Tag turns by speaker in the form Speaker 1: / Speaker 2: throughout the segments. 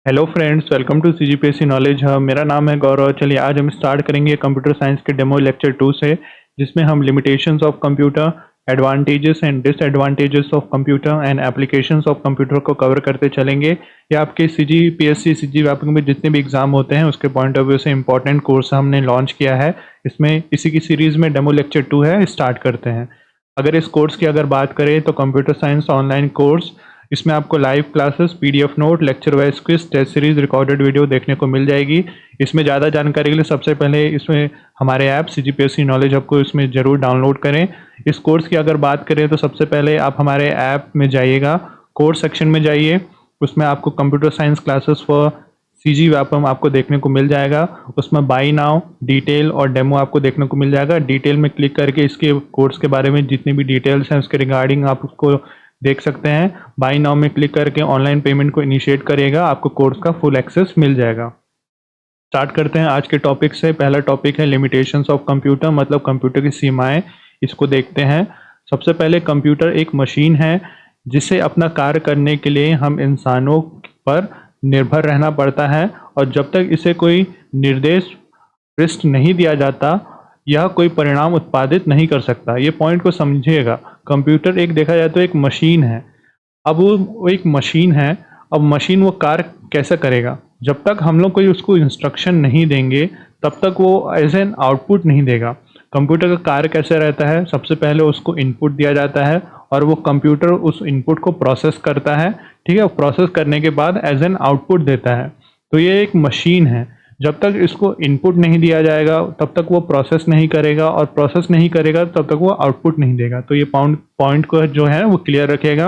Speaker 1: Hello friends, welcome to CGPSC knowledge hub. मेरा नाम है गौरव। चलिए आज हम स्टार्ट करेंगे कंप्यूटर साइंस के डेमो लेक्चर 2 से, जिसमें हम limitations of computer, advantages and disadvantages of computer and applications of computer को कवर करते चलेंगे। ये आपके सीजीपीएससी सीजी व्यापक में जितने भी एग्जाम होते हैं उसके पॉइंट ऑफ व्यू से इंपॉर्टेंट कोर्स हमने लॉन्च किया है। इसमें इसी की सीरीज में डेमो लेक्चर 2 है, स्टार्ट करते हैं। अगर इस कोर्स की अगर बात करें तो कंप्यूटर साइंस ऑनलाइन कोर्स, इसमें आपको live classes, PDF note, lecture wise quiz, test series, recorded video देखने को मिल जाएगी। इसमें ज़्यादा जानकारी के लिए सबसे पहले इसमें हमारे ऐप सीजीपीएससी नॉलेज हब को इसमें ज़रूर डाउनलोड करें। इस कोर्स की अगर बात करें तो सबसे पहले आप हमारे ऐप में जाइएगा, कोर्स सेक्शन में जाइए, उसमें आपको computer science classes for CG Vyapam आपको देखने को मिल जाएगा। उसमें बाई नाउ, डिटेल और डेमो आपको देखने को मिल जाएगा। डिटेल में क्लिक करके इसके कोर्स के बारे में जितनी भी डिटेल्स हैं उसके रिगार्डिंग आप उसको देख सकते हैं। बाई नाउ में क्लिक करके ऑनलाइन पेमेंट को इनिशिएट करिएगा, आपको कोर्स का फुल एक्सेस मिल जाएगा। स्टार्ट करते हैं आज के टॉपिक से। पहला टॉपिक है लिमिटेशंस ऑफ कंप्यूटर, मतलब कंप्यूटर की सीमाएं। इसको देखते हैं। सबसे पहले कंप्यूटर एक मशीन है जिसे अपना कार्य करने के लिए हम इंसानों पर निर्भर रहना पड़ता है, और जब तक इसे कोई निर्देश पृष्ठ नहीं दिया जाता यह कोई परिणाम उत्पादित नहीं कर सकता। ये पॉइंट को समझिएगा। कंप्यूटर एक देखा जाए तो एक मशीन है। अब वो एक मशीन है, अब मशीन वो कार्य कैसे करेगा? जब तक हम लोग कोई उसको इंस्ट्रक्शन नहीं देंगे तब तक वो एज एन आउटपुट नहीं देगा। कंप्यूटर का कार्य कैसे रहता है? सबसे पहले उसको इनपुट दिया जाता है और वो कंप्यूटर उस इनपुट को प्रोसेस करता है। ठीक है, प्रोसेस करने के बाद एज एन आउटपुट देता है। तो ये एक मशीन है। जब तक इसको इनपुट नहीं दिया जाएगा तब तक वो प्रोसेस नहीं करेगा, और प्रोसेस नहीं करेगा तब तक वो आउटपुट नहीं देगा। तो ये पॉइंट को जो है वो क्लियर रखिएगा।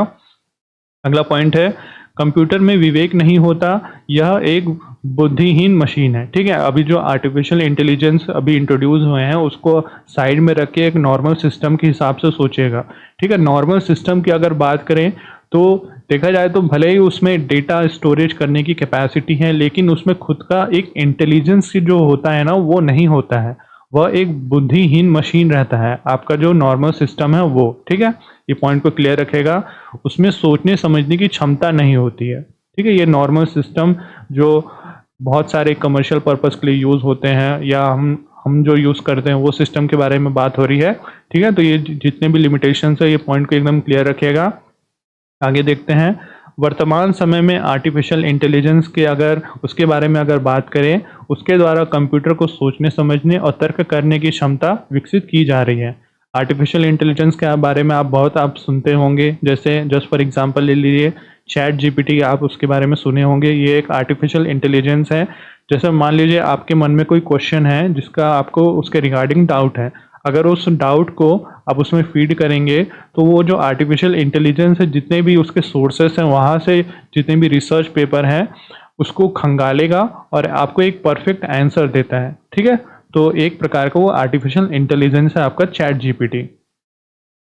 Speaker 1: अगला पॉइंट है कंप्यूटर में विवेक नहीं होता, यह एक बुद्धिहीन मशीन है। ठीक है, अभी जो आर्टिफिशियल इंटेलिजेंस अभी इंट्रोड्यूस हुए हैं उसको साइड में रख के एक नॉर्मल सिस्टम के हिसाब से सोचेगा। ठीक है, नॉर्मल सिस्टम की अगर बात करें तो देखा जाए तो भले ही उसमें डेटा स्टोरेज करने की कैपेसिटी है, लेकिन उसमें खुद का एक इंटेलिजेंस जो होता है ना वो नहीं होता है। वह एक बुद्धिहीन मशीन रहता है, आपका जो नॉर्मल सिस्टम है वो। ठीक है, ये पॉइंट को क्लियर रखेगा। उसमें सोचने समझने की क्षमता नहीं होती है। ठीक है, ये नॉर्मल सिस्टम जो बहुत सारे कमर्शियल पर्पस के लिए यूज़ होते हैं या हम जो यूज़ करते हैं वो सिस्टम के बारे में बात हो रही है। ठीक है, तो ये जितने भी लिमिटेशंस है ये पॉइंट को एकदम क्लियर रखिएगा। आगे देखते हैं। वर्तमान समय में आर्टिफिशियल इंटेलिजेंस के अगर उसके बारे में अगर बात करें, उसके द्वारा कंप्यूटर को सोचने समझने और तर्क करने की क्षमता विकसित की जा रही है। आर्टिफिशियल इंटेलिजेंस के बारे में आप सुनते होंगे, जैसे जस्ट फॉर एग्जांपल ले लीजिए चैट जीपीटी, आप उसके बारे में सुने होंगे। ये एक आर्टिफिशियल इंटेलिजेंस है। जैसे मान लीजिए आपके मन में कोई क्वेश्चन है जिसका आपको उसके रिगार्डिंग डाउट है, अगर उस डाउट को आप उसमें फीड करेंगे तो वो जो आर्टिफिशियल इंटेलिजेंस है जितने भी उसके सोर्सेस हैं वहाँ से जितने भी रिसर्च पेपर हैं उसको खंगालेगा और आपको एक परफेक्ट आंसर देता है। ठीक है, तो एक प्रकार का वो आर्टिफिशियल इंटेलिजेंस है आपका चैट जीपीटी।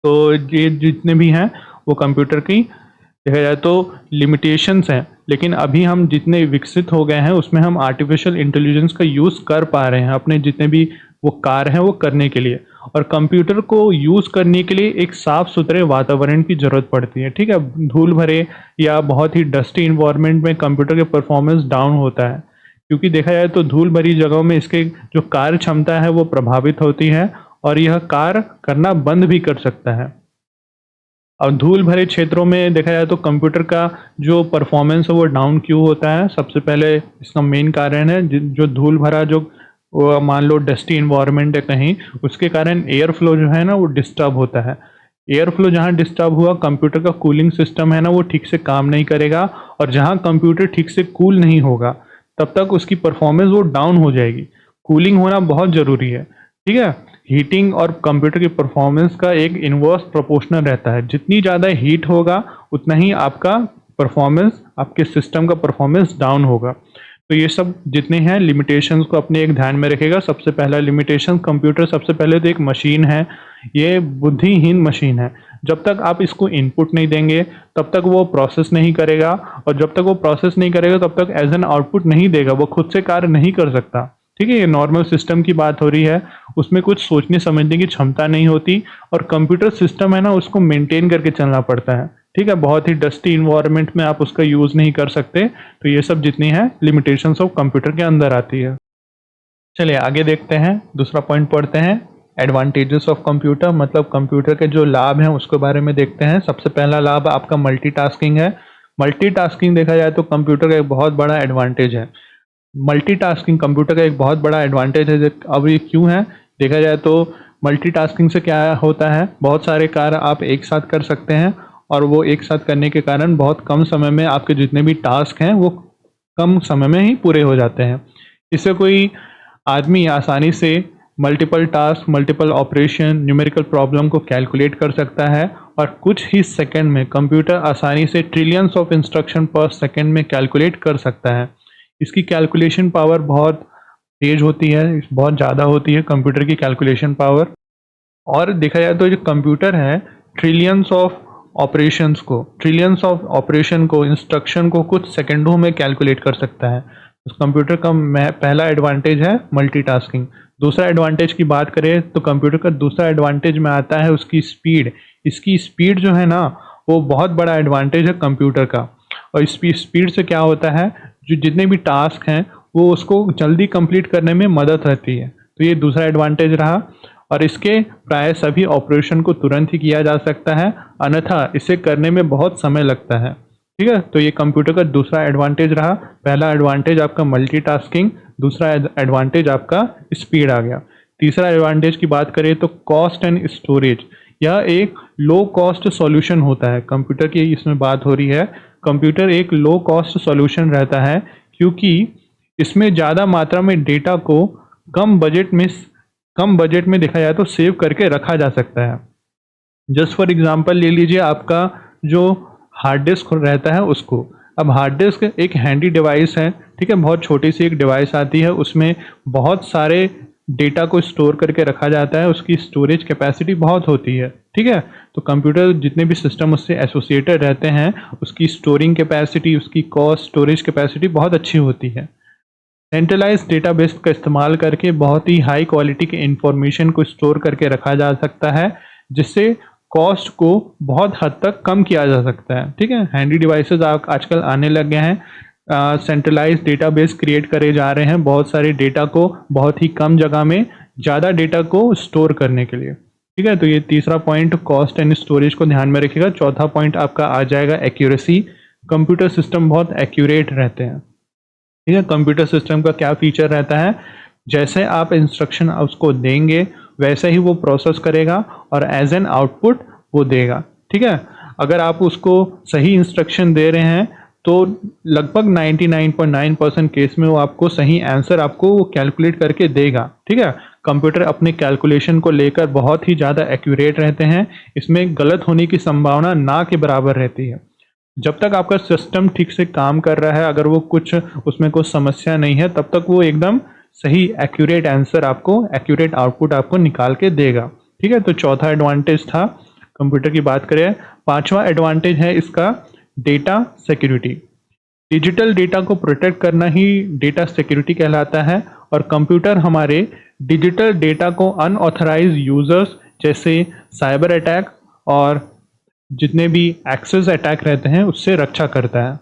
Speaker 1: तो ये जितने भी हैं वो कंप्यूटर की देखा जाए तो लिमिटेशंस हैं, लेकिन अभी हम जितने विकसित हो गए हैं उसमें हम आर्टिफिशियल इंटेलिजेंस का यूज़ कर पा रहे हैं अपने जितने भी वो कार्य हैं वो करने के लिए। और कंप्यूटर को यूज़ करने के लिए एक साफ़ सुथरे वातावरण की ज़रूरत पड़ती है। ठीक है, धूल भरे या बहुत ही डस्टी इन्वायरमेंट में कंप्यूटर के परफॉर्मेंस डाउन होता है, क्योंकि देखा जाए तो धूल भरी जगहों में इसके जो कार्य क्षमता है वो प्रभावित होती है और यह कार्य करना बंद भी कर सकता है। और धूल भरे क्षेत्रों में देखा जाए तो कंप्यूटर का जो परफॉर्मेंस है वो डाउन क्यों होता है? सबसे पहले इसका मेन कारण है जो धूल भरा जो मान लो डस्टी इन्वायरमेंट है कहीं, उसके कारण एयर फ्लो जो है ना वो डिस्टर्ब होता है। एयर फ्लो जहाँ डिस्टर्ब हुआ, कंप्यूटर का कूलिंग सिस्टम है ना वो ठीक से काम नहीं करेगा, और जहाँ कंप्यूटर ठीक से कूल नहीं होगा तब तक उसकी परफॉर्मेंस वो डाउन हो जाएगी। कूलिंग होना बहुत ज़रूरी है। ठीक है, हीटिंग और कंप्यूटर की परफॉर्मेंस का एक इनवर्स प्रोपोर्शनल रहता है। जितनी ज़्यादा हीट होगा उतना ही आपका परफॉर्मेंस, आपके सिस्टम का परफॉर्मेंस डाउन होगा। तो ये सब जितने हैं लिमिटेशंस को अपने एक ध्यान में रखेगा। सबसे पहला लिमिटेशन, कंप्यूटर सबसे पहले तो एक मशीन है, ये बुद्धिहीन मशीन है। जब तक आप इसको इनपुट नहीं देंगे तब तक वो प्रोसेस नहीं करेगा, और जब तक वो प्रोसेस नहीं करेगा तब तक एज एन आउटपुट नहीं देगा, वो खुद से कार्य नहीं कर सकता। ठीक है, ये नॉर्मल सिस्टम की बात हो रही है, उसमें कुछ सोचने समझने की क्षमता नहीं होती, और कंप्यूटर सिस्टम है ना उसको मेंटेन करके चलना पड़ता है। ठीक है, बहुत ही डस्टी इन्वायरमेंट में आप उसका यूज़ नहीं कर सकते। तो ये सब जितनी है लिमिटेशंस ऑफ कंप्यूटर के अंदर आती है। चलिए आगे देखते हैं, दूसरा पॉइंट पढ़ते हैं, एडवांटेजेस ऑफ कंप्यूटर, मतलब कंप्यूटर के जो लाभ हैं उसके बारे में देखते हैं। सबसे पहला लाभ आपका मल्टीटास्किंग है। मल्टीटास्किंग देखा जाए तो कंप्यूटर का एक बहुत बड़ा एडवांटेज है। मल्टीटास्किंग कंप्यूटर का एक बहुत बड़ा एडवांटेज है। अब ये क्यों है, देखा जाए तो मल्टीटास्किंग से क्या होता है, बहुत सारे कार्य आप एक साथ कर सकते हैं और वो एक साथ करने के कारण बहुत कम समय में आपके जितने भी टास्क हैं वो कम समय में ही पूरे हो जाते हैं। इससे कोई आदमी आसानी से multiple task, multiple operation, numerical problem को कैलकुलेट कर सकता है और कुछ ही सेकंड में कंप्यूटर आसानी से ट्रिलियंस ऑफ इंस्ट्रक्शन पर सेकंड में कैलकुलेट कर सकता है। इसकी कैलकुलेशन पावर बहुत तेज होती है, बहुत ज़्यादा होती है कंप्यूटर की कैलकुलेशन पावर। और देखा जाए तो जो कंप्यूटर है ट्रिलियंस ऑफ ऑपरेशन को, इंस्ट्रक्शन को कुछ सेकंडों में कैलकुलेट कर सकता है। उस कंप्यूटर का पहला एडवांटेज है मल्टीटास्किंग। दूसरा एडवांटेज की बात करें तो कंप्यूटर का दूसरा एडवांटेज में आता है उसकी स्पीड। इसकी स्पीड जो है ना, वो बहुत बड़ा एडवांटेज है कंप्यूटर का। और इस स्पीड से क्या होता है, जो जितने भी टास्क हैं वो उसको जल्दी कंप्लीट करने में मदद रहती है। तो ये दूसरा एडवांटेज रहा। और इसके प्राय सभी ऑपरेशन को तुरंत ही किया जा सकता है, अन्यथा इसे करने में बहुत समय लगता है। ठीक है, तो ये कंप्यूटर का दूसरा एडवांटेज रहा। पहला एडवांटेज आपका मल्टीटास्किंग, दूसरा एडवांटेज आपका स्पीड आ गया। तीसरा एडवांटेज की बात करें तो कॉस्ट एंड स्टोरेज। यह एक लो कॉस्ट सॉल्यूशन होता है, कंप्यूटर की इसमें बात हो रही है। कंप्यूटर एक लो कॉस्ट सॉल्यूशन रहता है क्योंकि इसमें ज़्यादा मात्रा में डेटा को कम बजट में देखा जाए तो सेव करके रखा जा सकता है। जस्ट फॉर एग्जांपल ले लीजिए आपका जो हार्ड डिस्क रहता है उसको। अब हार्ड डिस्क एक हैंडी डिवाइस है, ठीक है, बहुत छोटी सी एक डिवाइस आती है, उसमें बहुत सारे डेटा को स्टोर करके रखा जाता है, उसकी स्टोरेज कैपेसिटी बहुत होती है। ठीक है, तो कंप्यूटर जितने भी सिस्टम उससे एसोसिएटेड रहते हैं उसकी स्टोरिंग कैपेसिटी, उसकी कॉस्ट, स्टोरेज कैपेसिटी बहुत अच्छी होती है। सेंट्रलाइज डेटाबेस का इस्तेमाल करके बहुत ही हाई क्वालिटी के इंफॉर्मेशन को स्टोर करके रखा जा सकता है, जिससे कॉस्ट को बहुत हद तक कम किया जा सकता है। ठीक है, हैंडी डिवाइसेस आजकल आने लग गए हैं, सेंट्रलाइज डेटाबेस क्रिएट करे जा रहे हैं बहुत सारे डेटा को बहुत ही कम जगह में ज़्यादा डेटा को स्टोर करने के लिए। ठीक है, तो ये तीसरा पॉइंट कॉस्ट एंड स्टोरेज को ध्यान में रखिएगा। चौथा पॉइंट आपका आ जाएगा एक्यूरेसी। कंप्यूटर सिस्टम बहुत एक्यूरेट रहते हैं। ठीक है, कंप्यूटर सिस्टम का क्या फीचर रहता है, जैसे आप इंस्ट्रक्शन उसको देंगे वैसे ही वो प्रोसेस करेगा और एज एन आउटपुट वो देगा। ठीक है, अगर आप उसको सही इंस्ट्रक्शन दे रहे हैं तो लगभग 99.9% केस में वो आपको सही आंसर आपको वो कैलकुलेट करके देगा। ठीक है, कंप्यूटर अपने कैलकुलेशन को लेकर बहुत ही ज़्यादा एक्यूरेट रहते हैं, इसमें गलत होने की संभावना ना के बराबर रहती है। जब तक आपका सिस्टम ठीक से काम कर रहा है, अगर वो कुछ उसमें कोई समस्या नहीं है, तब तक वो एकदम सही एक्यूरेट आंसर आपको, एक्यूरेट आउटपुट आपको निकाल के देगा। ठीक है, तो चौथा एडवांटेज था कंप्यूटर की बात करें। पांचवा एडवांटेज है इसका डेटा सिक्योरिटी। डिजिटल डेटा को प्रोटेक्ट करना ही डेटा सिक्योरिटी कहलाता है और कंप्यूटर हमारे डिजिटल डेटा को अनऑथराइज यूजर्स जैसे साइबर अटैक और जितने भी एक्सेस अटैक रहते हैं उससे रक्षा करता है।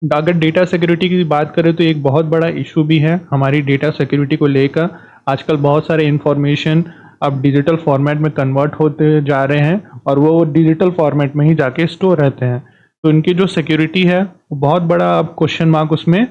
Speaker 1: अगर डेटा सिक्योरिटी की बात करें तो एक बहुत बड़ा इशू भी है हमारी डेटा सिक्योरिटी को लेकर। आजकल बहुत सारे इंफॉर्मेशन अब डिजिटल फॉर्मेट में कन्वर्ट होते जा रहे हैं और वो डिजिटल फॉर्मेट में ही जाके स्टोर रहते हैं, तो इनकी जो सिक्योरिटी है वो बहुत बड़ा अब क्वेश्चन मार्क उसमें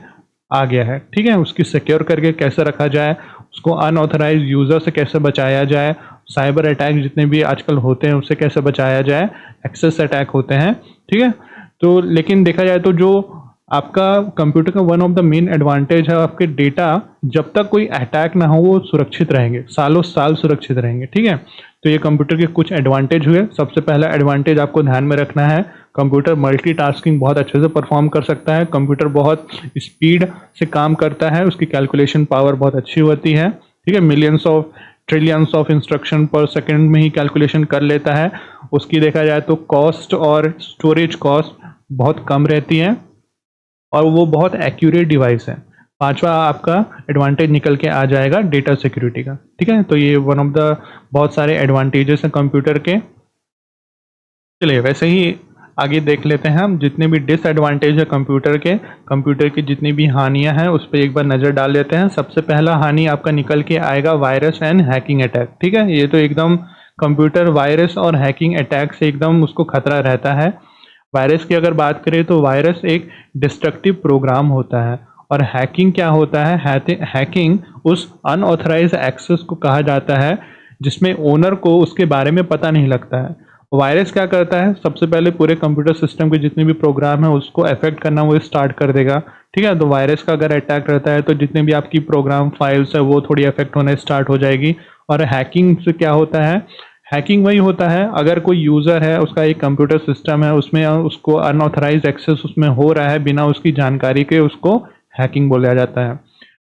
Speaker 1: आ गया है। ठीक है, उसकी सिक्योर करके कैसे रखा जाए, उसको अनऑथराइज यूज़र से कैसे बचाया जाए, साइबर अटैक जितने भी आजकल होते हैं उससे कैसे बचाया जाए, एक्सेस अटैक होते हैं। ठीक है, तो लेकिन देखा जाए तो जो आपका कंप्यूटर का one of the main advantage है, आपके डेटा जब तक कोई अटैक ना हो वो सुरक्षित रहेंगे, सालों साल सुरक्षित रहेंगे। ठीक है, तो ये कंप्यूटर के कुछ एडवांटेज हुए। सबसे पहला एडवांटेज आपको ध्यान में रखना है, कंप्यूटर मल्टीटास्किंग बहुत अच्छे से परफॉर्म कर सकता है, कंप्यूटर बहुत स्पीड से काम करता है, उसकी कैलकुलेशन पावर बहुत अच्छी होती है। ठीक है, millions of trillions of instruction पर सेकंड में ही कैलकुलेशन कर लेता है। उसकी देखा जाए तो कॉस्ट और स्टोरेज कॉस्ट बहुत कम रहती है और वो बहुत एक्यूरेट डिवाइस है। पांचवा आपका एडवांटेज निकल के आ जाएगा डेटा सिक्योरिटी का। ठीक है, तो ये वन ऑफ द बहुत सारे एडवांटेजेस हैं कंप्यूटर के। चलिए, वैसे ही आगे देख लेते हैं हम जितने भी डिसएडवांटेज है कंप्यूटर की जितनी भी हानियां हैं उस पर एक बार नज़र डाल लेते हैं। सबसे पहला हानि आपका निकल के आएगा वायरस एंड हैकिंग अटैक। ठीक है, ये तो एकदम कंप्यूटर वायरस और हैकिंग अटैक से एकदम उसको खतरा रहता है। वायरस की अगर बात करें तो वायरस एक डिस्ट्रक्टिव प्रोग्राम होता है और हैकिंग क्या होता है, हैकिंग उस अनऑथराइज एक्सेस को कहा जाता है जिसमें ओनर को उसके बारे में पता नहीं लगता है। वायरस क्या करता है, सबसे पहले पूरे कंप्यूटर सिस्टम के जितने भी प्रोग्राम है उसको अफेक्ट करना वो स्टार्ट कर देगा। ठीक है, तो वायरस का अगर अटैक रहता है तो जितने भी आपकी प्रोग्राम फाइल्स है वो थोड़ी अफेक्ट होने स्टार्ट हो जाएगी। और हैकिंग से क्या होता है, हैकिंग वही होता है अगर कोई यूज़र है उसका एक कंप्यूटर सिस्टम है उसमें उसको अनऑथराइज एक्सेस उसमें हो रहा है बिना उसकी जानकारी के, उसको हैकिंग बोला जाता है।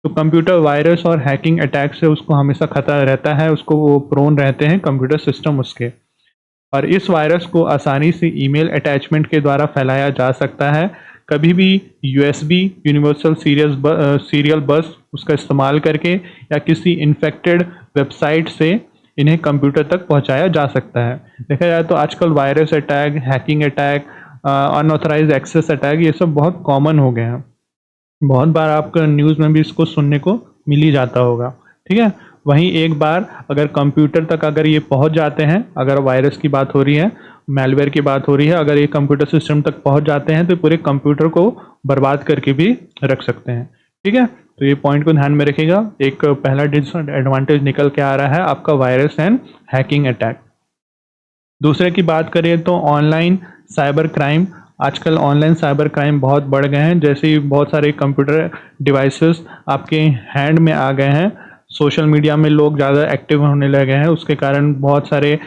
Speaker 1: तो कंप्यूटर वायरस और हैकिंग अटैक से उसको हमेशा खतरा रहता है, उसको वो प्रोन रहते हैं कंप्यूटर सिस्टम उसके। और इस वायरस को आसानी से ईमेल अटैचमेंट के द्वारा फैलाया जा सकता है। कभी भी यूएसबी यूनिवर्सल सीरियल बस उसका इस्तेमाल करके या किसी इन्फेक्टेड वेबसाइट से इन्हें कंप्यूटर तक पहुंचाया जा सकता है। देखा जाए तो आजकल virus attack, hacking attack, unauthorised access attack ये सब बहुत कॉमन हो गए हैं। बहुत बार आपका न्यूज़ में भी इसको सुनने को मिल ही जाता होगा। ठीक है, वहीं एक बार अगर कंप्यूटर तक अगर ये पहुंच जाते हैं, अगर वायरस की बात हो रही है, मैलवेयर की बात हो रही है, अगर ये कंप्यूटर सिस्टम तक पहुंच जाते हैं तो पूरे कंप्यूटर को बर्बाद करके भी रख सकते हैं। ठीक है, तो ये पॉइंट को ध्यान में रखिएगा। एक पहला डिसएडवांटेज निकल के आ रहा है आपका वायरस एंड हैकिंग अटैक। दूसरे की बात करें तो ऑनलाइन साइबर क्राइम। आजकल ऑनलाइन साइबर क्राइम बहुत बढ़ गए हैं, जैसे ही बहुत सारे कंप्यूटर डिवाइसेस आपके हैंड में आ गए हैं, सोशल मीडिया में लोग ज़्यादा एक्टिव होने लगे हैं, उसके कारण बहुत सारे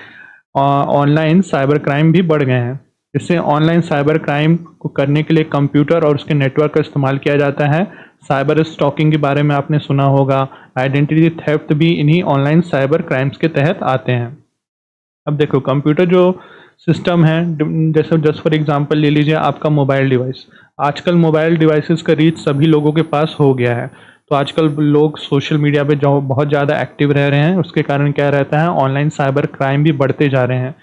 Speaker 1: ऑनलाइन साइबर क्राइम भी बढ़ गए हैं। इससे ऑनलाइन साइबर क्राइम को करने के लिए कंप्यूटर और उसके नेटवर्क का इस्तेमाल किया जाता है। साइबर स्टॉकिंग के बारे में आपने सुना होगा, आइडेंटिटी थेफ्ट भी इन्हीं ऑनलाइन साइबर क्राइम्स के तहत आते हैं। अब देखो कंप्यूटर जो सिस्टम है, जैसे जस्ट फॉर एग्जांपल ले लीजिए आपका मोबाइल डिवाइस। आजकल मोबाइल डिवाइसेस का रीच सभी लोगों के पास हो गया है, तो आजकल लोग सोशल मीडिया पे जो बहुत ज़्यादा एक्टिव रह रहे हैं, उसके कारण क्या रहता है, ऑनलाइन साइबर क्राइम भी बढ़ते जा रहे हैं।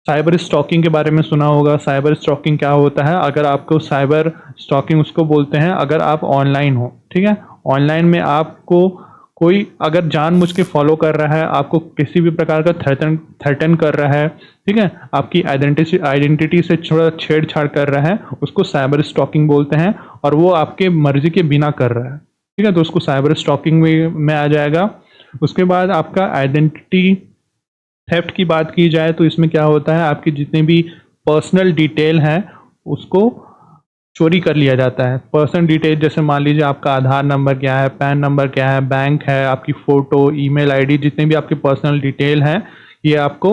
Speaker 1: साइबर स्टॉकिंग के बारे में सुना होगा। साइबर स्टॉकिंग क्या होता है, अगर आपको साइबर स्टॉकिंग उसको बोलते हैं अगर आप ऑनलाइन हो। ठीक है, ऑनलाइन में आपको कोई अगर जानबूझ के फॉलो कर रहा है, आपको किसी भी प्रकार का थ्रेटन कर रहा है, ठीक है, आपकी आइडेंटिटी से थोड़ा छेड़छाड़ कर रहा है, उसको साइबर स्टॉकिंग बोलते हैं। और वो आपके मर्जी के बिना कर रहा है, ठीक है, तो उसको साइबर स्टॉकिंग में आ जाएगा। उसके बाद आपका आइडेंटिटी थेफ्ट की बात की जाए तो इसमें क्या होता है, आपकी जितने भी पर्सनल डिटेल हैं उसको चोरी कर लिया जाता है। पर्सनल डिटेल जैसे मान लीजिए आपका आधार नंबर क्या है, पैन नंबर क्या है, बैंक है, आपकी फ़ोटो, ईमेल आईडी, जितने भी आपके पर्सनल डिटेल हैं, ये आपको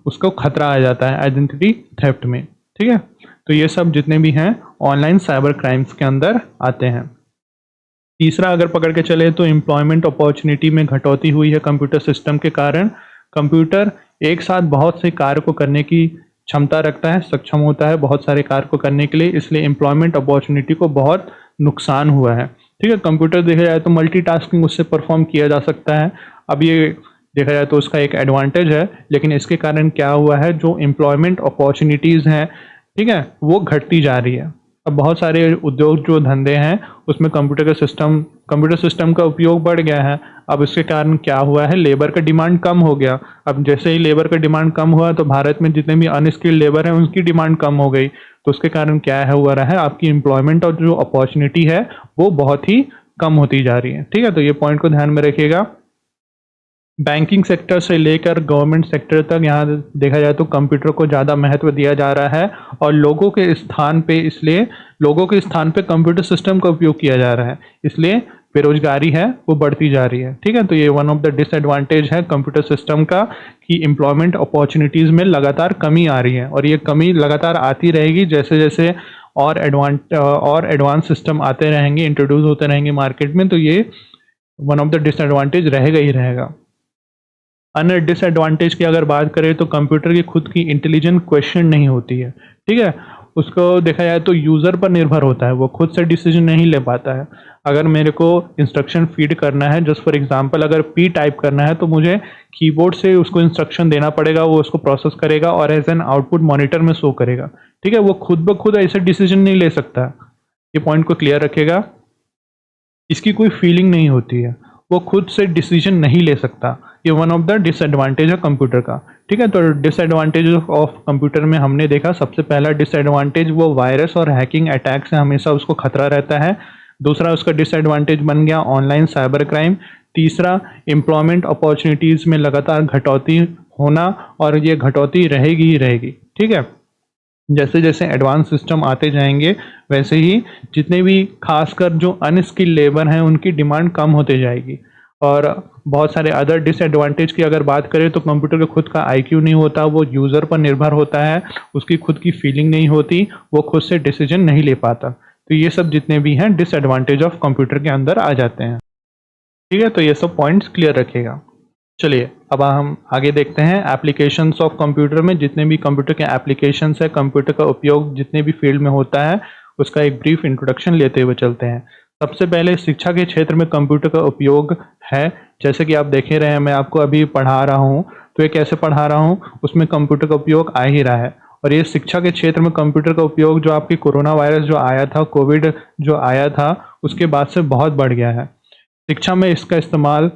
Speaker 1: उसको खतरा आ जाता है आइडेंटिटी थेफ्ट में। ठीक है, तो ये सब जितने भी हैं ऑनलाइन साइबर क्राइम्स के अंदर आते हैं। तीसरा अगर पकड़ के चले तो एम्प्लॉयमेंट अपॉर्चुनिटी में घटौती हुई है कंप्यूटर सिस्टम के कारण। कंप्यूटर एक साथ बहुत से कार्य को करने की क्षमता रखता है, सक्षम होता है बहुत सारे कार्य को करने के लिए, इसलिए एम्प्लॉयमेंट अपॉर्चुनिटी को बहुत नुकसान हुआ है। ठीक है, कंप्यूटर देखा जाए तो मल्टीटास्किंग उससे परफॉर्म किया जा सकता है। अब ये देखा जाए तो उसका एक एडवांटेज है, लेकिन इसके कारण क्या हुआ है, जो एम्प्लॉयमेंट अपॉर्चुनिटीज़ हैं, ठीक है, वो घटती जा रही है। अब बहुत सारे उद्योग जो धंधे हैं उसमें कंप्यूटर सिस्टम का उपयोग बढ़ गया है। अब इसके कारण क्या हुआ है, लेबर का डिमांड कम हो गया। अब जैसे ही लेबर का डिमांड कम हुआ तो भारत में जितने भी अनस्किल्ड लेबर हैं उनकी डिमांड कम हो गई, तो उसके कारण क्या है हुआ रहा है, आपकी एम्प्लॉयमेंट और जो अपॉर्चुनिटी है वो बहुत ही कम होती जा रही है। ठीक है, तो ये पॉइंट को ध्यान में रखिएगा। बैंकिंग सेक्टर से लेकर गवर्नमेंट सेक्टर तक यहाँ देखा जाए तो कंप्यूटर को ज़्यादा महत्व दिया जा रहा है और लोगों के स्थान पे कंप्यूटर सिस्टम का उपयोग किया जा रहा है, इसलिए बेरोजगारी है वो बढ़ती जा रही है। ठीक है, तो ये वन ऑफ द डिसएडवांटेज है कंप्यूटर सिस्टम का कि एम्प्लॉयमेंट अपॉर्चुनिटीज़ में लगातार कमी आ रही है और ये कमी लगातार आती रहेगी जैसे जैसे और एडवांस सिस्टम आते रहेंगे, इंट्रोड्यूस होते रहेंगे मार्केट में, तो ये वन ऑफ द डिसएडवांटेज रहेगा ही रहेगा। अन्य डिसएडवांटेज की अगर बात करें तो कंप्यूटर की खुद की इंटेलिजेंट क्वेश्चन नहीं होती है। ठीक है, उसको देखा जाए तो यूज़र पर निर्भर होता है, वो खुद से डिसीजन नहीं ले पाता है। अगर मेरे को इंस्ट्रक्शन फीड करना है, जस्ट फॉर एग्जांपल अगर पी टाइप करना है तो मुझे कीबोर्ड से उसको इंस्ट्रक्शन देना पड़ेगा, वो उसको प्रोसेस करेगा और एज एन आउटपुट मॉनिटर में शो करेगा। ठीक है, वो खुद ब खुद ऐसे डिसीजन नहीं ले सकता। ये पॉइंट को क्लियर रखेगा। इसकी कोई फीलिंग नहीं होती है, वो खुद से डिसीजन नहीं ले सकता। ये वन ऑफ द डिसएडवांटेज है कंप्यूटर का। ठीक है, तो डिसएडवांटेज ऑफ कंप्यूटर में हमने देखा सबसे पहला डिसएडवांटेज वो वायरस और हैकिंग अटैक से हमेशा उसको खतरा रहता है। दूसरा उसका डिसएडवांटेज बन गया ऑनलाइन साइबर क्राइम। तीसरा एम्प्लॉयमेंट अपॉर्चुनिटीज़ में लगातार घटौती होना, और ये घटौती रहेगी ही रहेगी। ठीक है, जैसे जैसे एडवांस सिस्टम आते जाएंगे वैसे ही जितने भी खासकर जो अनस्किल लेबर हैं उनकी डिमांड कम होते जाएगी। और बहुत सारे अदर डिसएडवांटेज की अगर बात करें तो कंप्यूटर का खुद का आईक्यू नहीं होता, वो यूज़र पर निर्भर होता है, उसकी खुद की फीलिंग नहीं होती, वो खुद से डिसीजन नहीं ले पाता। तो ये सब जितने भी हैं डिसएडवांटेज ऑफ कंप्यूटर के अंदर आ जाते हैं। ठीक है, तो ये सब पॉइंट्स क्लियर रखिएगा। चलिए अब हम आगे देखते हैं एप्लीकेशंस ऑफ कंप्यूटर में। जितने भी कंप्यूटर के एप्लीकेशंस है, कंप्यूटर का उपयोग जितने भी फील्ड में होता है, उसका एक ब्रीफ इंट्रोडक्शन लेते हुए चलते हैं। सबसे पहले शिक्षा के क्षेत्र में कंप्यूटर का उपयोग है। जैसे कि आप देखे रहे हैं, मैं आपको अभी पढ़ा रहा हूँ, तो ये कैसे पढ़ा रहा हूँ, उसमें कंप्यूटर का उपयोग आ ही रहा है। और ये शिक्षा के क्षेत्र में कंप्यूटर का उपयोग जो आपकी कोरोना वायरस जो आया था, कोविड जो आया था, उसके बाद से बहुत बढ़ गया है। शिक्षा में इसका इस्तेमाल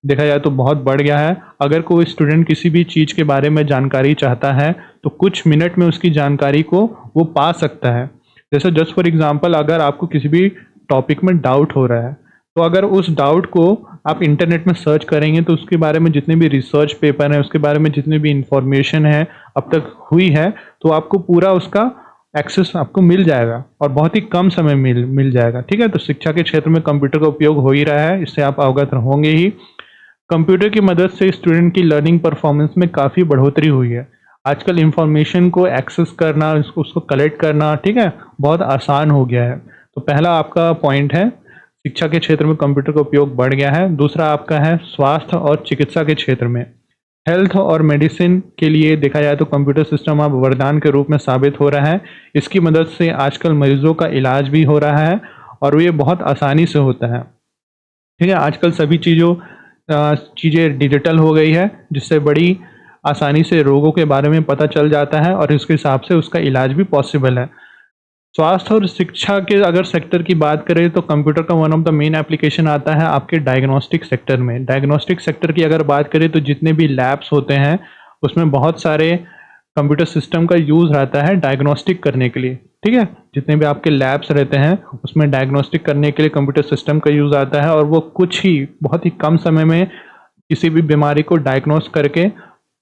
Speaker 1: देखा जाए तो बहुत बढ़ गया है। अगर कोई स्टूडेंट किसी भी चीज़ के बारे में जानकारी चाहता है तो कुछ मिनट में उसकी जानकारी को वो पा सकता है। जैसे जस्ट फॉर एग्जांपल अगर आपको किसी भी टॉपिक में डाउट हो रहा है, तो अगर उस डाउट को आप इंटरनेट में सर्च करेंगे तो उसके बारे में जितने भी रिसर्च पेपर हैं, उसके बारे में जितनी भी इंफॉर्मेशन है अब तक हुई है, तो आपको पूरा उसका एक्सेस आपको मिल जाएगा और बहुत ही कम समय मिल जाएगा। ठीक है, तो शिक्षा के क्षेत्र में कंप्यूटर का उपयोग हो ही रहा है, इससे आप अवगत होंगे ही। कंप्यूटर की मदद से स्टूडेंट की लर्निंग परफॉर्मेंस में काफ़ी बढ़ोतरी हुई है। आजकल इंफॉर्मेशन को एक्सेस करना, उसको कलेक्ट करना, ठीक है, बहुत आसान हो गया है। तो पहला आपका पॉइंट है शिक्षा के क्षेत्र में कंप्यूटर का उपयोग बढ़ गया है। दूसरा आपका है स्वास्थ्य और चिकित्सा के क्षेत्र में। हेल्थ और मेडिसिन के लिए देखा जाए तो कंप्यूटर सिस्टम अब वरदान के रूप में साबित हो रहा है। इसकी मदद से आजकल मरीजों का इलाज भी हो रहा है और ये बहुत आसानी से होता है। ठीक है, आजकल सभी चीज़ें डिजिटल हो गई है, जिससे बड़ी आसानी से रोगों के बारे में पता चल जाता है और इसके हिसाब से उसका इलाज भी पॉसिबल है। स्वास्थ्य और शिक्षा के अगर सेक्टर की बात करें तो कंप्यूटर का one of the main application आता है आपके डायग्नोस्टिक सेक्टर में। डायग्नोस्टिक सेक्टर की अगर बात करें तो जितने भी लैब्स होते हैं उसमें बहुत सारे कंप्यूटर सिस्टम का यूज़ रहता है डायग्नोस्टिक करने के लिए। ठीक है, जितने भी आपके लैब्स रहते हैं उसमें डायग्नोस्टिक करने के लिए कंप्यूटर सिस्टम का यूज़ आता है और वो बहुत ही कम समय में किसी भी बीमारी को डायग्नोस करके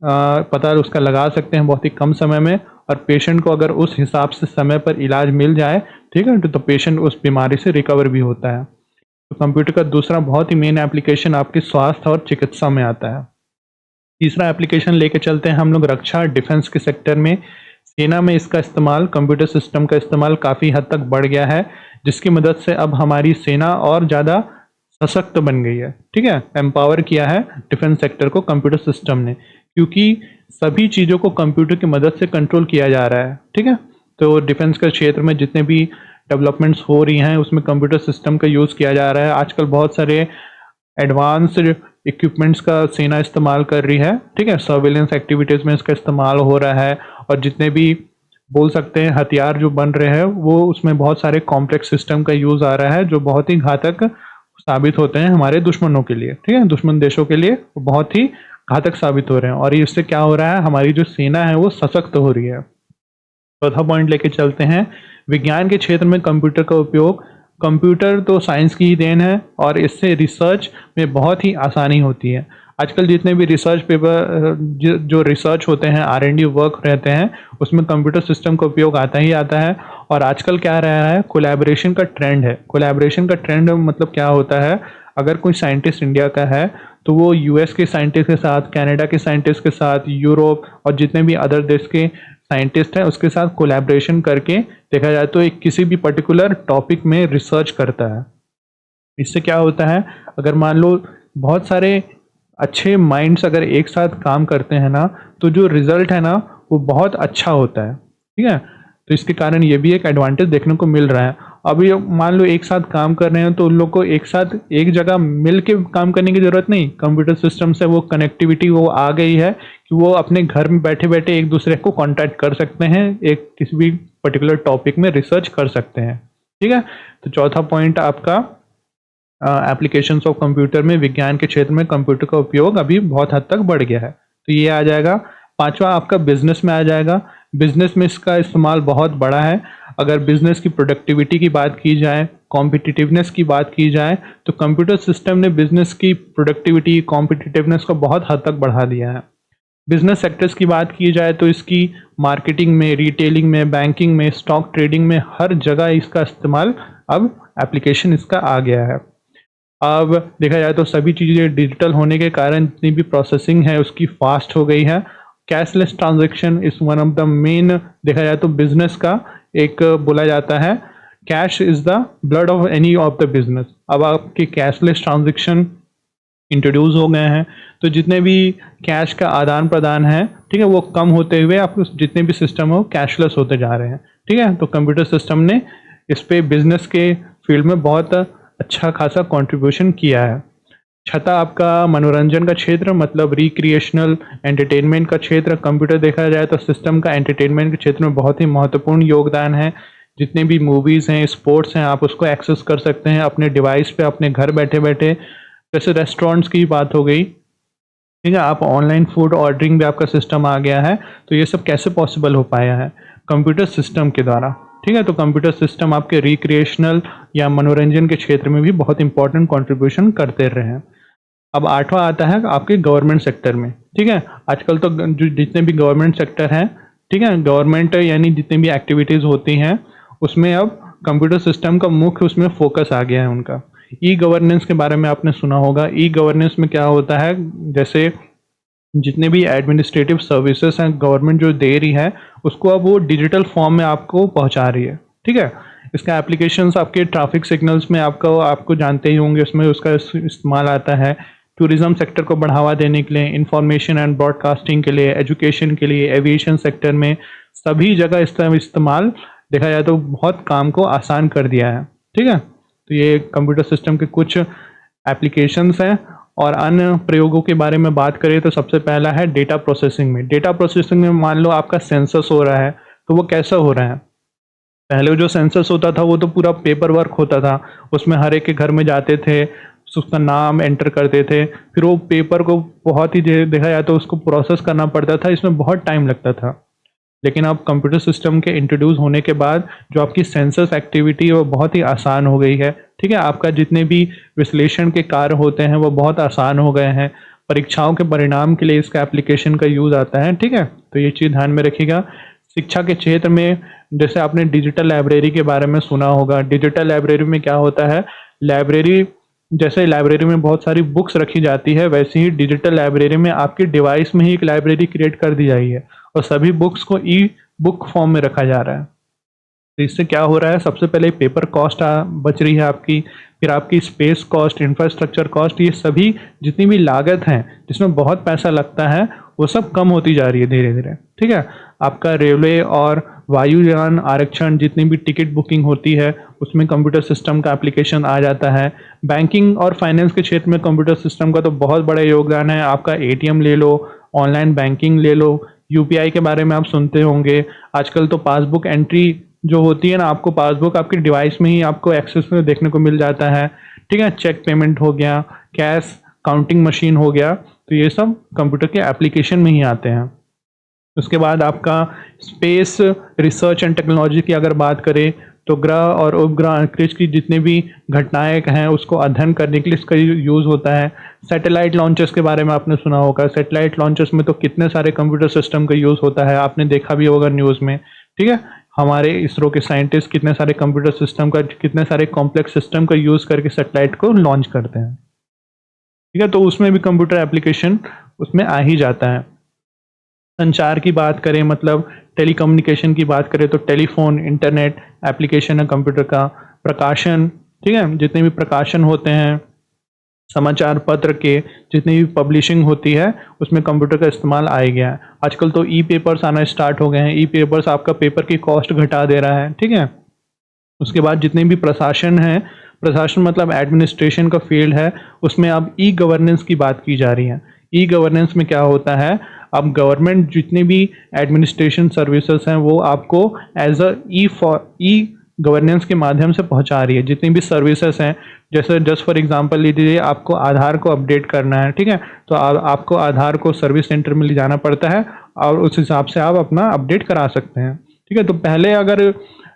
Speaker 1: पता उसका लगा सकते हैं बहुत ही कम समय में। और पेशेंट को अगर उस हिसाब से समय पर इलाज मिल जाए, ठीक है, तो पेशेंट उस बीमारी से रिकवर भी होता है। तो कंप्यूटर का दूसरा बहुत ही मेन एप्लीकेशन आपके स्वास्थ्य और चिकित्सा में आता है। तीसरा एप्लीकेशन लेके चलते हैं हम लोग रक्षा डिफेंस के सेक्टर में। सेना में इसका इस्तेमाल, कंप्यूटर सिस्टम का इस्तेमाल काफ़ी हद तक बढ़ गया है, जिसकी मदद से अब हमारी सेना और ज़्यादा सशक्त बन गई है। ठीक है, एम्पावर किया है डिफेंस सेक्टर को कंप्यूटर सिस्टम ने, क्योंकि सभी चीज़ों को कंप्यूटर की मदद से कंट्रोल किया जा रहा है। ठीक है, तो डिफेंस के क्षेत्र में जितने भी डेवलपमेंट्स हो रही हैं उसमें कंप्यूटर सिस्टम का यूज़ किया जा रहा है। आजकल बहुत सारे एडवांस्ड इक्विपमेंट्स का सेना इस्तेमाल कर रही है। ठीक है, सर्विलेंस एक्टिविटीज़ में इसका इस्तेमाल हो रहा है और जितने भी बोल सकते हैं हथियार जो बन रहे हैं वो उसमें बहुत सारे कॉम्प्लेक्स सिस्टम का यूज़ आ रहा है जो बहुत ही घातक साबित होते हैं हमारे दुश्मनों के लिए। ठीक है, दुश्मन देशों के लिए बहुत ही घातक साबित हो रहे हैं और इससे क्या हो रहा है, हमारी जो सेना है वो सशक्त हो रही है। चौथा पॉइंट लेके चलते हैं विज्ञान के क्षेत्र में कंप्यूटर का उपयोग। कंप्यूटर तो साइंस की ही देन है और इससे रिसर्च में बहुत ही आसानी होती है। आजकल जितने भी रिसर्च पेपर जो रिसर्च होते हैं, R&D वर्क रहते हैं, उसमें कंप्यूटर सिस्टम का उपयोग आता ही आता है। और आजकल क्या रहा है, कोलैबोरेशन का ट्रेंड है। कोलैबोरेशन का ट्रेंड मतलब क्या होता है, अगर कोई साइंटिस्ट इंडिया का है तो वो US के साइंटिस्ट के साथ, कनाडा के साइंटिस्ट के साथ, यूरोप और जितने भी अदर देश के साइंटिस्ट हैं उसके साथ कोलैबोरेशन करके देखा जाए तो एक किसी भी पर्टिकुलर टॉपिक में रिसर्च करता है। इससे क्या होता है, अगर मान लो बहुत सारे अच्छे माइंड्स अगर एक साथ काम करते हैं ना, तो जो रिजल्ट है ना वो बहुत अच्छा होता है। ठीक है, तो इसके कारण ये भी एक एडवांटेज देखने को मिल रहा है। अभी मान लो एक साथ काम कर रहे हैं तो उन लोग को एक साथ एक जगह मिल के काम करने की ज़रूरत नहीं, कंप्यूटर सिस्टम से वो कनेक्टिविटी वो आ गई है कि वो अपने घर में बैठे बैठे एक दूसरे को कांटेक्ट कर सकते हैं, एक किसी भी पर्टिकुलर टॉपिक में रिसर्च कर सकते हैं। ठीक है, तो चौथा पॉइंट आपका एप्लीकेशंस ऑफ कंप्यूटर में, विज्ञान के क्षेत्र में कंप्यूटर का उपयोग अभी बहुत हद तक बढ़ गया है, तो ये आ जाएगा। पांचवा आपका बिजनेस में आ जाएगा। बिजनेस में इसका इस्तेमाल बहुत बड़ा है। अगर बिजनेस की प्रोडक्टिविटी की बात की जाए, कॉम्पिटिटिवनेस की बात की जाए, तो कंप्यूटर सिस्टम ने बिजनेस की प्रोडक्टिविटी, कॉम्पिटिटिवनेस को बहुत हद तक बढ़ा दिया है। बिजनेस सेक्टर्स की बात की जाए तो इसकी मार्केटिंग में, रिटेलिंग में, बैंकिंग में, स्टॉक ट्रेडिंग में, हर जगह इसका इस्तेमाल अब एप्लीकेशन इसका आ गया है। अब देखा जाए तो सभी चीज़ें डिजिटल होने के कारण जितनी भी प्रोसेसिंग है उसकी फास्ट हो गई है। Cashless transaction is one of the main, देखा जाए तो बिजनेस का एक बोला जाता है, cash is the blood of any of the business. अब आपके कैशलेस ट्रांजैक्शन इंट्रोड्यूस हो गए हैं, तो जितने भी कैश का आदान प्रदान है, ठीक है, वो कम होते हुए आप जितने भी सिस्टम हो कैशलेस होते जा रहे हैं। ठीक है, तो कंप्यूटर सिस्टम ने इस पे बिजनेस के फील्ड में बहुत अच्छा खासा कंट्रीब्यूशन किया है। छठा आपका मनोरंजन का क्षेत्र, मतलब रिक्रिएशनल एंटरटेनमेंट का क्षेत्र। कंप्यूटर देखा जाए तो सिस्टम का एंटरटेनमेंट के क्षेत्र में बहुत ही महत्वपूर्ण योगदान है। जितने भी मूवीज़ हैं, स्पोर्ट्स हैं, आप उसको एक्सेस कर सकते हैं अपने डिवाइस पे, अपने घर बैठे बैठे। जैसे रेस्टोरेंट्स की बात हो गई, ठीक है, आप ऑनलाइन फूड ऑर्डरिंग भी आपका सिस्टम आ गया है। तो ये सब कैसे पॉसिबल हो पाया है? कंप्यूटर सिस्टम के द्वारा। ठीक है, तो कंप्यूटर सिस्टम आपके रिक्रिएशनल या मनोरंजन के क्षेत्र में भी बहुत इंपॉर्टेंट कंट्रीब्यूशन करते रहे हैं। अब आठवां आता है आपके गवर्नमेंट सेक्टर में। ठीक है, आजकल तो जो जितने भी गवर्नमेंट सेक्टर हैं, ठीक है, गवर्नमेंट यानी जितनी भी एक्टिविटीज़ होती हैं उसमें अब कंप्यूटर सिस्टम का मुख्य उसमें फोकस आ गया है उनका। ई गवर्नेंस के बारे में आपने सुना होगा। ई गवर्नेंस में क्या होता है, जैसे जितने भी एडमिनिस्ट्रेटिव सर्विसेज हैं गवर्नमेंट जो दे रही है उसको अब वो डिजिटल फॉर्म में आपको पहुंचा रही है। ठीक है, इसका एप्लीकेशंस आपके ट्रैफिक सिग्नल्स में आपको जानते ही होंगे, उसमें उसका इस्तेमाल आता है। टूरिज्म सेक्टर को बढ़ावा देने के लिए, इंफॉर्मेशन एंड ब्रॉडकास्टिंग के लिए, एजुकेशन के लिए, एविएशन सेक्टर में, सभी जगह इसका इस्तेमाल देखा जाए तो बहुत काम को आसान कर दिया है। ठीक है, तो ये कंप्यूटर सिस्टम के कुछ एप्लीकेशंस हैं। और अन्य प्रयोगों के बारे में बात करें तो सबसे पहला है डेटा प्रोसेसिंग में। डेटा प्रोसेसिंग में मान लो आपका सेंसस हो रहा है, तो वो कैसा हो रहा है? पहले जो सेंसस होता था वो तो पूरा पेपर वर्क होता था, उसमें हर एक के घर में जाते थे, उसका नाम एंटर करते थे, फिर वो पेपर को बहुत ही देखा जाए तो उसको प्रोसेस करना पड़ता था, इसमें बहुत टाइम लगता था। लेकिन अब कंप्यूटर सिस्टम के इंट्रोड्यूस होने के बाद जो आपकी सेंसस एक्टिविटी है वो बहुत ही आसान हो गई है। ठीक है, आपका जितने भी विश्लेषण के कार्य होते हैं वो बहुत आसान हो गए हैं। परीक्षाओं के परिणाम के लिए इसका एप्लीकेशन का यूज़ आता है। ठीक है, तो ये चीज़ ध्यान में रखिएगा। शिक्षा के क्षेत्र में जैसे आपने डिजिटल लाइब्रेरी के बारे में सुना होगा। डिजिटल लाइब्रेरी में क्या होता है, लाइब्रेरी जैसे लाइब्रेरी में बहुत सारी बुक्स रखी जाती है, वैसे ही डिजिटल लाइब्रेरी में आपके डिवाइस में ही एक लाइब्रेरी क्रिएट कर दी जाती है और सभी बुक्स को ई बुक फॉर्म में रखा जा रहा है। तो इससे क्या हो रहा है, सबसे पहले पेपर कॉस्ट बच रही है आपकी, फिर आपकी स्पेस कॉस्ट, इंफ्रास्ट्रक्चर कॉस्ट, ये सभी जितनी भी लागत हैं जिसमें बहुत पैसा लगता है वो सब कम होती जा रही है धीरे धीरे। ठीक है, आपका रेलवे और वायुयान आरक्षण, जितनी भी टिकट बुकिंग होती है उसमें कंप्यूटर सिस्टम का एप्लीकेशन आ जाता है। बैंकिंग और फाइनेंस के क्षेत्र में कंप्यूटर सिस्टम का तो बहुत बड़ा योगदान है। आपका एटीएम ले लो, ऑनलाइन बैंकिंग ले लो, यूपीआई के बारे में आप सुनते होंगे। आजकल तो पासबुक एंट्री जो होती है ना, आपको पासबुक आपके डिवाइस में ही आपको एक्सेस में देखने को मिल जाता है। ठीक है, चेक पेमेंट हो गया, कैश काउंटिंग मशीन हो गया, तो ये सब कंप्यूटर के एप्लीकेशन में ही आते हैं। उसके बाद आपका स्पेस रिसर्च एंड टेक्नोलॉजी की अगर बात करें तो ग्रह और उपग्रह अंतरिक्ष की जितने भी घटनाएं हैं उसको अध्ययन करने के लिए इसका यूज़ होता है। सैटेलाइट लॉन्चर्स के बारे में आपने सुना होगा। सैटेलाइट लॉन्चर्स में तो कितने सारे कंप्यूटर सिस्टम का यूज़ होता है, आपने देखा भी होगा न्यूज़ में। ठीक है, हमारे इसरो के साइंटिस्ट कितने सारे कंप्यूटर सिस्टम का, कितने सारे कॉम्प्लेक्स सिस्टम का यूज़ करके सैटेलाइट को लॉन्च करते हैं। ठीक है, तो उसमें भी कंप्यूटर एप्लीकेशन उसमें आ ही जाता है। संचार की बात करें, मतलब टेलीकम्युनिकेशन की बात करें तो टेलीफोन, इंटरनेट एप्लीकेशन है कंप्यूटर का। प्रकाशन, ठीक है, जितने भी प्रकाशन होते हैं, समाचार पत्र के जितनी भी पब्लिशिंग होती है उसमें कंप्यूटर का इस्तेमाल आ ही गया है। आजकल तो ई पेपर्स आना स्टार्ट हो गए हैं। ई पेपर्स आपका पेपर की कॉस्ट घटा दे रहा है, ठीक है। उसके बाद जितने भी प्रशासन है, प्रशासन मतलब एडमिनिस्ट्रेशन का फील्ड है, उसमें अब ई गवर्नेंस की बात की जा रही है। ई गवर्नेंस में क्या होता है, अब गवर्नमेंट जितने भी एडमिनिस्ट्रेशन सर्विसेज हैं वो आपको एज अ ई गवर्नेंस के माध्यम से पहुंचा रही है। जितनी भी सर्विसेज हैं, जैसे जस्ट फॉर एग्जांपल लीजिए, आपको आधार को अपडेट करना है, ठीक है, तो आपको आधार को सर्विस सेंटर में ले जाना पड़ता है और उस हिसाब से आप अपना अपडेट करा सकते हैं, ठीक है। तो पहले अगर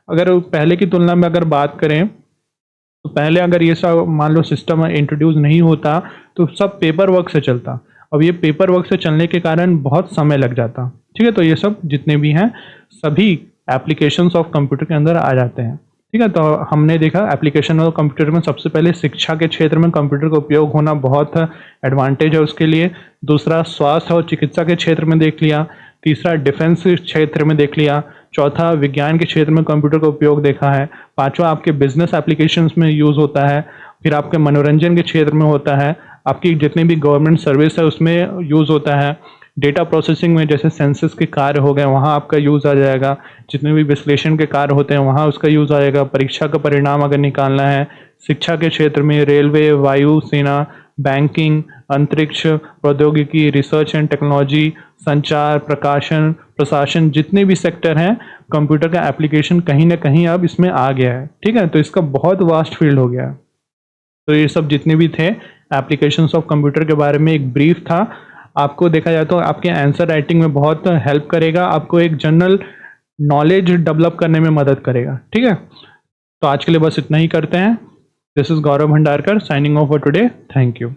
Speaker 1: अगर पहले की तुलना में अगर बात करें, तो पहले अगर ये सब मान लो सिस्टम इंट्रोड्यूस नहीं होता तो सब पेपर वर्क से चलता। अब ये पेपर वर्क से चलने के कारण बहुत समय लग जाता, ठीक है। तो ये सब जितने भी हैं सभी एप्लीकेशंस ऑफ कंप्यूटर के अंदर आ जाते हैं, ठीक है। तो हमने देखा एप्लीकेशन ऑफ कंप्यूटर में सबसे पहले शिक्षा के क्षेत्र में कंप्यूटर का उपयोग होना बहुत एडवांटेज है उसके लिए। दूसरा स्वास्थ्य और चिकित्सा के क्षेत्र में देख लिया। तीसरा डिफेंस क्षेत्र में देख लिया। चौथा विज्ञान के क्षेत्र में कंप्यूटर का उपयोग देखा है। पांचवा आपके बिजनेस एप्लीकेशंस में यूज़ होता है। फिर आपके मनोरंजन के क्षेत्र में होता है। आपकी जितनी भी गवर्नमेंट सर्विस है उसमें यूज़ होता है। डेटा प्रोसेसिंग में जैसे सेंसस के कार्य हो गए वहाँ आपका यूज़ आ जाएगा। जितने भी विश्लेषण के कार्य होते हैं वहाँ उसका यूज़ आएगा। परीक्षा का परिणाम अगर निकालना है। शिक्षा के क्षेत्र में रेलवे, वायु सेना, बैंकिंग, अंतरिक्ष, प्रौद्योगिकी, रिसर्च एंड टेक्नोलॉजी, संचार, प्रकाशन, प्रशासन, जितने भी सेक्टर हैं कंप्यूटर का एप्लीकेशन कहीं ना कहीं अब इसमें आ गया है, ठीक है। तो इसका बहुत वास्ट फील्ड हो गया है। तो ये सब जितने भी थे एप्लीकेशंस ऑफ कंप्यूटर के बारे में एक ब्रीफ था। आपको देखा जाए तो आपके आंसर राइटिंग में बहुत हेल्प करेगा, आपको एक जनरल नॉलेज डेवलप करने में मदद करेगा, ठीक है। तो आज के लिए बस इतना ही करते हैं। This is Gaurav Bhandarkar signing off for today. Thank you.